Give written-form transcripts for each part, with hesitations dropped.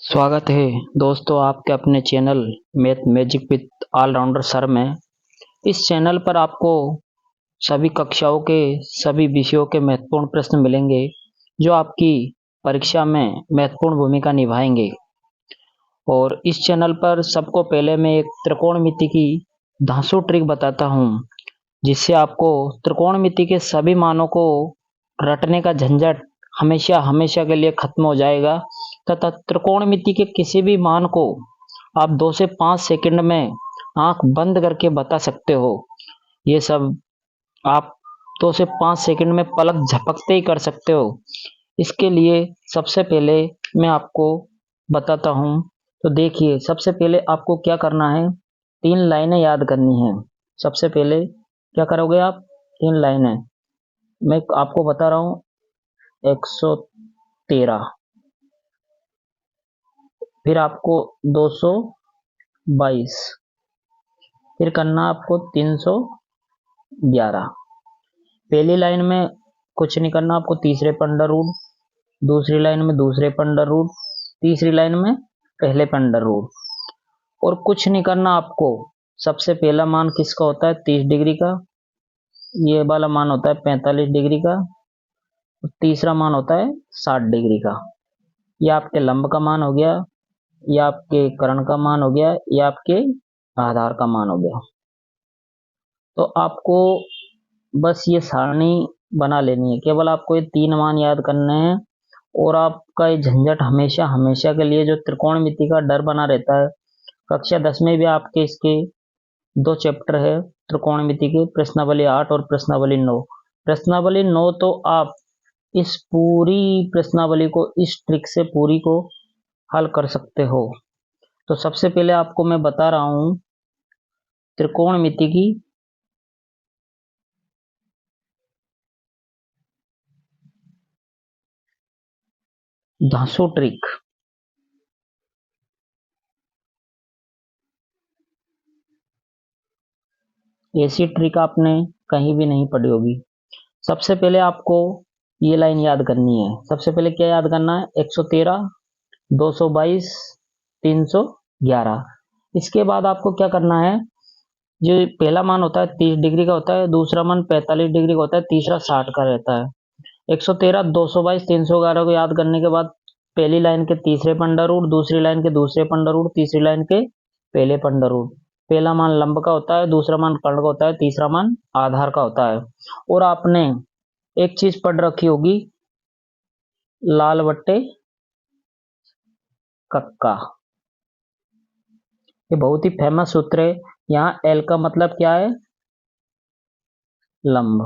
स्वागत है दोस्तों आपके अपने channel math magic with allrounder sir में। इस चैनल पर आपको सभी कक्षाओं के सभी विषयों के महत्वपूर्ण प्रश्न मिलेंगे जो आपकी परीक्षा में महत्वपूर्ण भूमिका निभाएंगे। और इस चैनल पर सबको पहले मैं एक त्रिकोणमिति की धांसू ट्रिक बताता हूँ जिससे आपको त्रिकोणमिति के सभी मानों को रटने का झंझट हमेशा हमेशा के लिए खत्म हो जाएगा तथा त्रिकोणमिति के किसी भी मान को आप 2 से 5 सेकंड में आंख बंद करके बता सकते हो। ये सब आप 2 से 5 सेकंड में पलक झपकते ही कर सकते हो। इसके लिए सबसे पहले मैं आपको बताता हूँ। तो देखिए, सबसे पहले आपको क्या करना है, 3 लाइनें याद करनी है। सबसे पहले क्या करोगे आप, 3 लाइनें मैं आपको बता रहा हूँ। 113, फिर आपको 222, फिर करना आपको 311। पहली लाइन में कुछ नहीं करना आपको, तीसरे पे अंडर रूट, दूसरी लाइन में दूसरे पे अंडर रूट, तीसरी लाइन में पहले पे अंडर रूट। और कुछ नहीं करना आपको। सबसे पहला मान किसका होता है, 30 डिग्री का। ये वाला मान होता है 45 डिग्री का। तीसरा मान होता है 60 डिग्री का। यह आपके लंब का मान हो गया, यह आपके कर्ण का मान हो गया, यह आपके आधार का मान हो गया। तो आपको बस ये सारणी बना लेनी है, केवल आपको ये 3 मान याद करने हैं। और आपका ये झंझट हमेशा हमेशा के लिए जो त्रिकोणमिति का डर बना रहता है। कक्षा 10 में भी आपके इसके 2 चैप्टर है त्रिकोणमिति के, प्रश्नावली 8 और प्रश्नावली 9। प्रश्नावली 9 तो आप इस पूरी प्रश्नावली को इस ट्रिक से पूरी को हल कर सकते हो। तो सबसे पहले आपको मैं बता रहा हूं त्रिकोणमिति की धांसू ट्रिक। ऐसी ट्रिक आपने कहीं भी नहीं पढ़ी होगी। सबसे पहले आपको ये लाइन याद करनी है। सबसे पहले क्या याद करना है, 113, 222, 311। इसके बाद आपको क्या करना है, जो पहला मान होता है 30 डिग्री का होता है, दूसरा मान 45 डिग्री का होता है, तीसरा 60 का रहता है। 113, 222, 311 को याद करने के बाद पहली लाइन के तीसरे पे अंडर रूट, दूसरी लाइन के दूसरे पे अंडर रूट, तीसरी लाइन के पहले पे अंडर रूट। पहला मान लंब का होता है, दूसरा मान कर्ण का होता है, तीसरा मान आधार का होता है। और आपने एक चीज पढ़ रखी होगी, लाल बट्टे कक्का। ये बहुत ही फेमस सूत्र है। यहाँ एल का मतलब क्या है, लंब।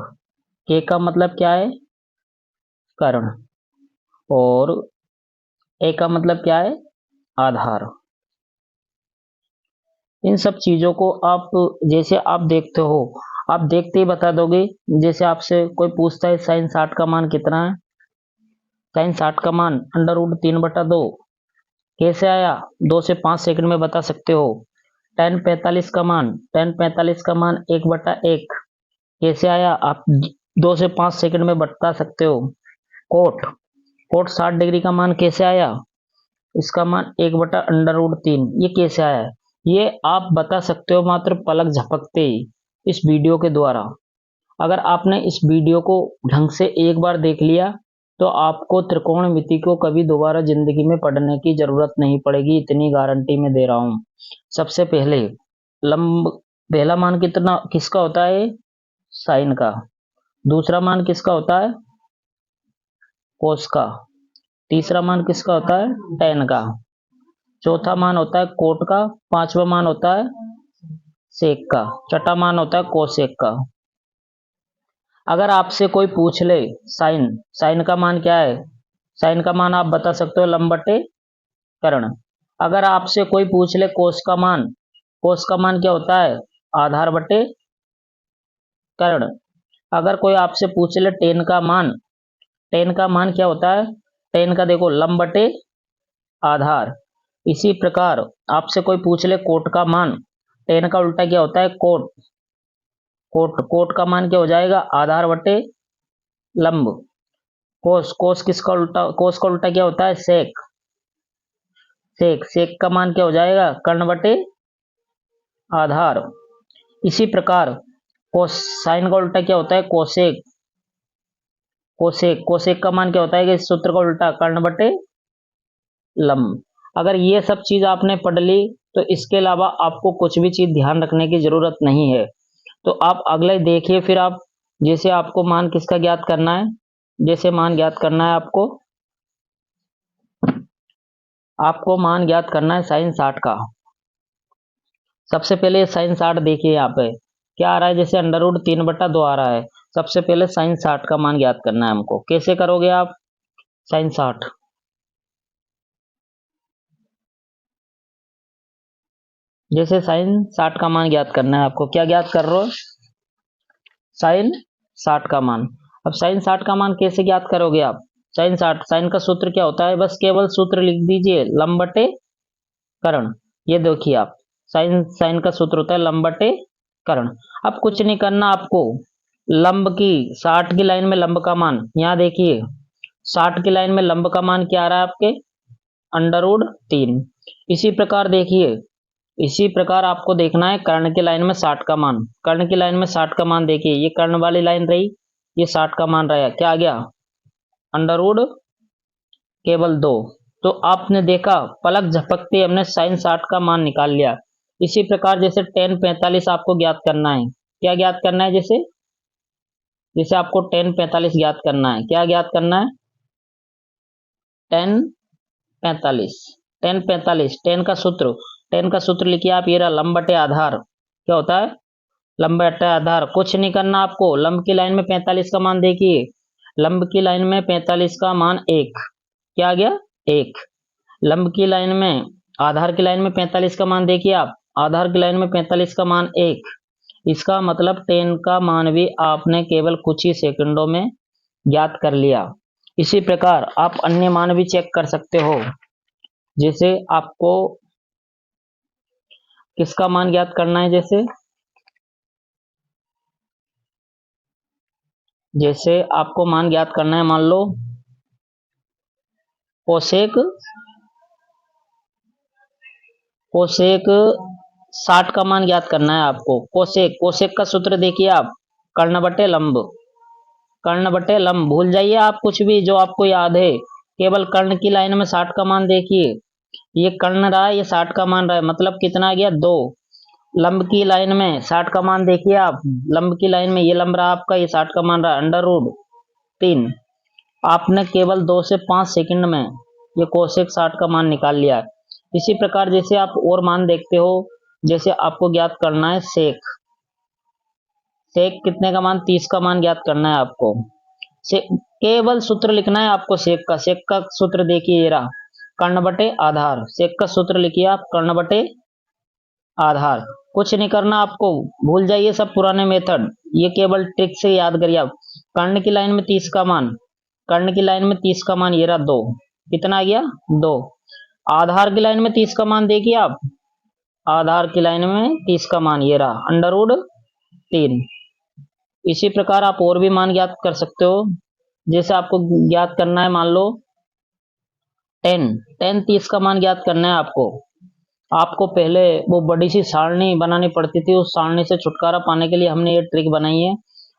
के का मतलब क्या है, कर्ण। और ए का मतलब क्या है, आधार। इन सब चीजों को आप जैसे आप देखते हो, आप देखते ही बता दोगे। जैसे आपसे कोई पूछता है साइन 60 का मान कितना है, साइन 60 का मान अंडर रूट 3/2 कैसे आया, 2 से 5 सेकंड में बता सकते हो। tan 45 का मान, tan 45 का मान 1/1 कैसे आया, आप 2 से 5 सेकंड में बता सकते हो। कोट कोट 60 डिग्री का मान कैसे आया, इसका मान 1/√3 ये कैसे आया है, ये आप बता सकते हो मात्र पलक झपकते ही इस वीडियो के द्वारा। अगर आपने इस वीडियो को ढंग से एक बार देख लिया तो आपको त्रिकोणमिति को कभी दोबारा जिंदगी में पढ़ने की जरूरत नहीं पड़ेगी, इतनी गारंटी मैं दे रहा हूं। सबसे पहले लंब, पहला मान कितना किसका होता है, साइन का। दूसरा मान किसका होता है, कोस का। तीसरा मान किसका होता है, टेन का। चौथा मान होता है कोट का। पांचवा मान होता है सेक का। छठा मान होता है कोसेक का। अगर आपसे कोई पूछ ले साइन, साइन का मान क्या है, साइन का मान आप बता सकते हो लंब बटे कर्ण। अगर आपसे कोई पूछ ले कोस का मान, कोस का मान क्या होता है, आधार बटे कर्ण। अगर कोई आपसे पूछ ले टेन का मान, टेन का मान क्या होता है, टेन का देखो लंब बटे आधार। इसी प्रकार आपसे कोई पूछ ले कोट का मान, टेन का उल्टा क्या होता है, कोट। कोट का मान क्या हो जाएगा, आधार बटे लंब। कोस, कोस किसका उल्टा, कोस का उल्टा क्या होता है, सेक। सेक, सेक का मान क्या हो जाएगा, कर्ण बटे आधार। इसी प्रकार कोसाइन का उल्टा क्या होता है, कोसेक, कोसेक, कोसेक का मान क्या होता है कि इस सूत्र का उल्टा कर्ण बटे लंब। अगर ये सब चीज आपने पढ़ ली तो इसके अलावा आपको कुछ भी चीज ध्यान रखने की जरूरत नहीं है। तो आप अगले देखिए, फिर आप जैसे आपको मान किसका ज्ञात करना है, जैसे मान ज्ञात करना है आपको मान ज्ञात करना है साइन 60 का। सबसे पहले साइन 60 देखिए, यहाँ पे क्या आ रहा है, जैसे अंडर रूट 3/2 आ रहा है। सबसे पहले साइन 60 का मान ज्ञात करना है हमको। कैसे करोगे आप साइन 60, जैसे साइन 60 का मान ज्ञात करना है आपको, क्या ज्ञात कर रहे हो, साइन 60 का मान। अब साइन 60 का मान कैसे ज्ञात करोगे आप, साइन 60, साइन का सूत्र क्या होता है, बस केवल सूत्र लिख दीजिए, लंब बटे कर्ण। ये देखिए आप, साइन साइन का सूत्र होता है लंब बटे कर्ण। अब कुछ नहीं करना आपको, लंब की 60 की लाइन में लंब का मान, यहाँ देखिए 60 की लाइन में लंब का मान क्या आ रहा है आपके, अंडर रूट 3। इसी प्रकार देखिए, इसी प्रकार आपको देखना है कर्ण की लाइन में 60 का मान, कर्ण की लाइन में 60 का मान देखिए, ये कर्ण वाली लाइन रही, ये 60 का मान रहा, क्या आ गया, अंडर रूट केवल 2। तो आपने देखा पलक झपकते हमने साइन 60 का मान निकाल लिया। इसी प्रकार जैसे टेन 45 आपको ज्ञात करना है, क्या ज्ञात करना है, जैसे जैसे आपको टेन 45 ज्ञात करना है, क्या ज्ञात करना है, टेन 45, टेन 45, टेन का सूत्र लिखिए आप, ये रहा लंब बटे आधार, क्या होता है, लंब बटे आधार। कुछ नहीं करना आपको, लंब की लाइन में 45 का मान देखिए, लंब की लाइन में 45 का मान 1, क्या आ गया 1। लंब की लाइन में, आधार की लाइन में 45 का मान देखिए आप, आधार की लाइन में 45 का मान 1। इसका मतलब टेन का मान भी आपने केवल कुछ ही सेकंडों में ज्ञात कर लिया। इसी प्रकार आप अन्य मान भी चेक कर सकते हो, जैसे आपको किसका मान ज्ञात करना है, जैसे जैसे आपको मान ज्ञात करना है, मान लो कोसेक, कोसेक 60 का मान ज्ञात करना है आपको। कोसेक, कोसेक का सूत्र देखिए आप, कर्ण बटे लंब, कर्ण बटे लंब, भूल जाइए आप कुछ भी जो आपको याद है, केवल कर्ण की लाइन में 60 का मान देखिए, ये कर्ण रहा है, ये 60 का मान रहा है, मतलब कितना आ गया 2। लंब की लाइन में 60 का मान देखिए आप, लंब की लाइन में ये लंब रहा आपका, ये 60 का मान रहा है अंडर रूट 3। आपने केवल 2 से 5 सेकंड में ये कोसेक 60 का मान निकाल लिया है। इसी प्रकार जैसे आप और मान देखते हो, जैसे आपको ज्ञात करना है सेक, सेक कितने का मान, 30 का मान ज्ञात करना है आपको। से केवल सूत्र लिखना है आपको सेक का, सेक का सूत्र देखिए ये रहा, कर्ण बटे आधार, सेक का सूत्र लिखिए आप, कर्ण बटे आधार। कुछ नहीं करना आपको, भूल जाइए सब पुराने मेथड, ये केवल ट्रिक से याद करिए आप। कर्ण की लाइन में 30 का मान, कर्ण की लाइन में 30 का मान ये रहा 2, कितना आ गया 2। आधार की लाइन में 30 का मान देखिए आप, आधार की लाइन में 30 का मान ये रहा अंडर रूट 3। इसी प्रकार आप और भी मान ज्ञात कर सकते हो, जैसे आपको ज्ञात करना है, मान लो टेन, टेन 30 का मान ज्ञात करना है आपको। आपको पहले वो बड़ी सी सारणी बनानी पड़ती थी, उस सारणी से छुटकारा पाने के लिए हमने ये ट्रिक बनाई है।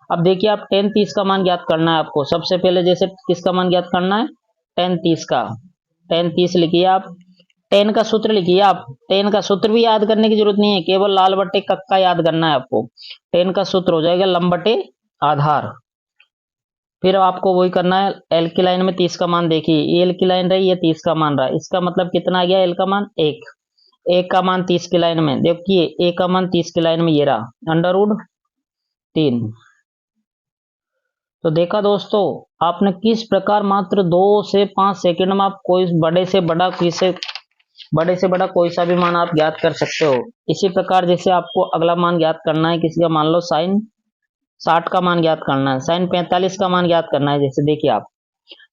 अब देखिए आप टेन 30 का मान ज्ञात करना है आपको। सबसे पहले जैसे किसका मान ज्ञात करना है, टेन 30 का, टेन 30 लिखिए आप, टेन का सूत्र लिखिए आप, टेन का सूत्र भी याद करने की जरूरत नहीं है, केवल लाल बट्टे कक्का याद करना है आपको। टेन का सूत्र हो जाएगा लंब बटे आधार। फिर आपको वही करना है, एल की लाइन में 30 का मान देखिए, एल की लाइन रही, ये 30 का मान रहा है, इसका मतलब कितना आ गया, एल का मान 1, एक का मान 30 की लाइन में देखिए, एक का मान 30 की लाइन में ये रहा अंडर रूट 3। तो देखा दोस्तों, आपने किस प्रकार मात्र 2 से 5 सेकंड में आप कोई बड़े से बड़ा कोई सा भी मान आप ज्ञात कर सकते हो। इसी प्रकार जैसे आपको अगला मान ज्ञात करना है किसी का, मान लो साइन 60 का मान ज्ञात करना है, साइन 45 का मान ज्ञात करना है। जैसे देखिए आप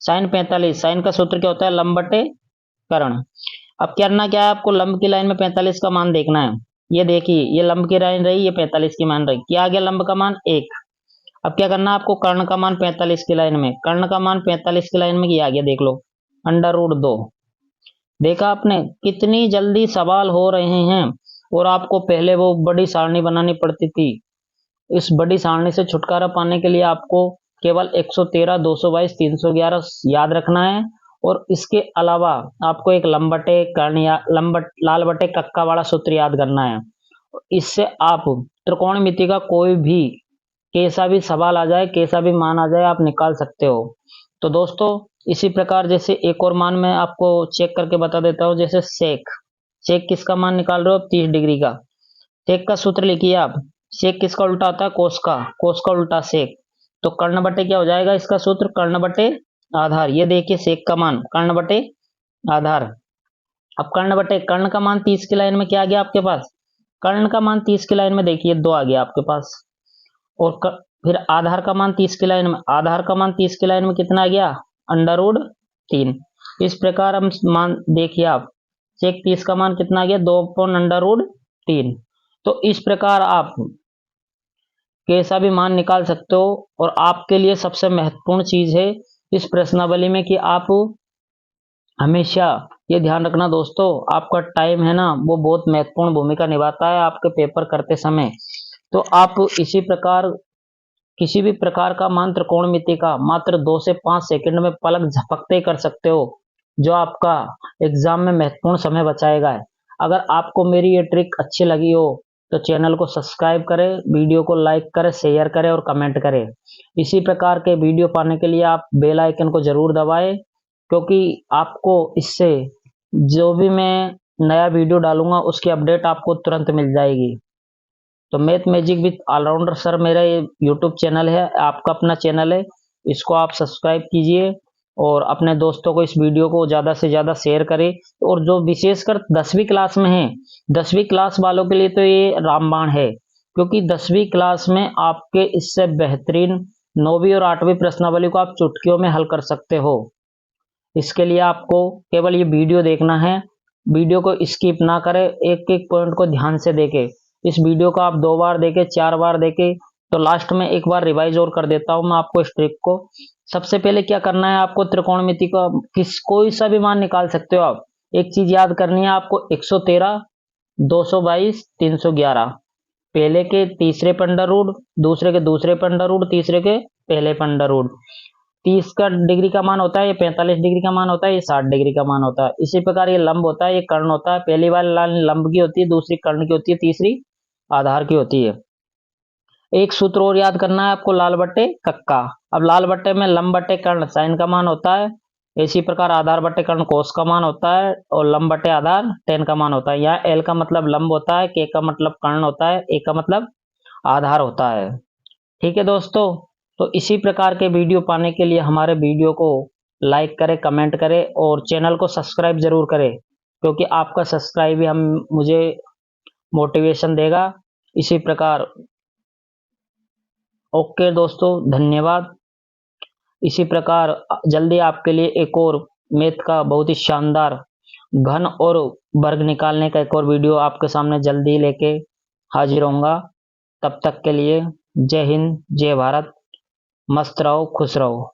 साइन 45, साइन का सूत्र क्या होता है, लंब बटे कर्ण। अब करना क्या है आपको, लंब की लाइन में 45 का मान देखना है। ये देखिए, ये लंब की लाइन रही, ये 45 की मान रही, क्या आ गया लंब का मान 1। अब क्या करना है आपको, कर्ण का मान 45 की लाइन में, कर्ण का मान 45 की लाइन में क्या आ गया देख लो, अंडर रूट 2। देखा आपने कितनी जल्दी सवाल हो रहे हैं, और आपको पहले वो बड़ी सारणी बनानी पड़ती थी। इस बड़ी सारणी से छुटकारा पाने के लिए आपको केवल 113, 222, 311 याद रखना है, और इसके अलावा आपको एक लंबटे कर्ण या लाल बटे कक्का वाला सूत्र याद करना है। इससे आप त्रिकोणमिति का कोई भी कैसा भी सवाल आ जाए, कैसा भी मान आ जाए, आप निकाल सकते हो। तो दोस्तों, इसी प्रकार जैसे एक और मान मैं आपको चेक करके बता देता हूँ। जैसे सेक, सेक किसका मान निकाल रहे हो? 30 डिग्री का। सेक का सूत्र लिखिए आप। सेक किसका उल्टा होता है? कोस का। कोस का उल्टा सेक। तो कर्ण बटे क्या हो जाएगा इसका सूत्र? कर्ण बटे आधार। ये देखिए सेक का मान कर्ण बटे आधार। अब कर्ण बटे कर्ण का मान 30 की लाइन में क्या आ गया आपके पास? कर्ण का मान 30 की लाइन में देखिए 2 आ गया आपके पास। और फिर आधार का मान 30 की लाइन में, आधार का मान 30 की लाइन में कितना आ गया? Under root 3। इस प्रकार हम मान देखिए आप, सेक 30 का मान कितना आ गया? 2/√3। तो इस प्रकार आप कैसा भी मान निकाल सकते हो। और आपके लिए सबसे महत्वपूर्ण चीज है इस प्रश्नावली में कि आप हमेशा ये ध्यान रखना दोस्तों, आपका टाइम है ना, वो बहुत महत्वपूर्ण भूमिका निभाता है आपके पेपर करते समय। तो आप इसी प्रकार किसी भी प्रकार का मान त्रिकोणमिति का मात्र 2 से 5 सेकंड में पलक झपकते ही कर सकते हो, जो आपका एग्जाम में महत्वपूर्ण समय बचाएगा। अगर आपको मेरी ये ट्रिक अच्छी लगी हो तो चैनल को सब्सक्राइब करें, वीडियो को लाइक करें, शेयर करें और कमेंट करें। इसी प्रकार के वीडियो पाने के लिए आप बेल आइकन को जरूर दबाएं, क्योंकि आपको इससे जो भी मैं नया वीडियो डालूंगा उसकी अपडेट आपको तुरंत मिल जाएगी। तो math magic with allrounder sir मेरा ये यूट्यूब चैनल है, आपका अपना चैनल है, इसको आप सब्सक्राइब कीजिए और अपने दोस्तों को इस वीडियो को ज़्यादा से ज़्यादा शेयर करें। और जो विशेषकर 10वीं क्लास में है, 10वीं क्लास वालों के लिए तो ये रामबाण है, क्योंकि 10वीं क्लास में आपके इससे बेहतरीन 9वीं और 8वीं प्रश्नावली को आप चुटकियों में हल कर सकते हो। इसके लिए आपको केवल ये वीडियो देखना है, वीडियो को स्किप ना करें, एक एक पॉइंट को ध्यान से देखें। इस वीडियो को आप 2 बार देखें, 4 बार देखें, तो लास्ट में एक बार रिवाइज और कर देता हूं मैं आपको इस ट्रिक को। सबसे पहले क्या करना है आपको? त्रिकोणमिति का कोई सा भी मान निकाल सकते हो आप। एक चीज याद करनी है आपको, 113, 222, 311 पहले के तीसरे पे अंडर रूट, दूसरे के दूसरे पे अंडर रूट, तीसरे के पहले पे अंडर रूट। 30 का डिग्री का मान होता है, ये 45 डिग्री का मान होता है, ये 60 डिग्री का मान होता है। इसी प्रकार ये लंब होता है, ये कर्ण होता है। पहली वाली लाइन लंब की होती है, दूसरी कर्ण की होती है, तीसरी आधार की होती है। एक सूत्र और याद करना है आपको, लाल बट्टे कक्का। अब लाल बट्टे में लंब बट्टे कर्ण साइन का मान होता है, इसी प्रकार आधार बट्टे कर्ण कोस का मान होता है, और लंब बट्टे आधार टेन का मान होता है। यहाँ एल का मतलब लंब होता है, के का मतलब कर्ण होता है, ए का मतलब आधार होता है। ठीक है दोस्तों, तो इसी प्रकार के वीडियो पाने के लिए हमारे वीडियो को लाइक करें, कमेंट करें और चैनल को सब्सक्राइब जरूर करें, क्योंकि आपका सब्सक्राइब ही हम मुझे मोटिवेशन देगा। इसी प्रकार ओके दोस्तों, धन्यवाद। इसी प्रकार जल्दी आपके लिए एक और मैथ का बहुत ही शानदार घन और वर्ग निकालने का एक और वीडियो आपके सामने जल्दी लेके हाजिर होऊंगा। तब तक के लिए जय हिंद, जय भारत, मस्त रहो, खुश रहो।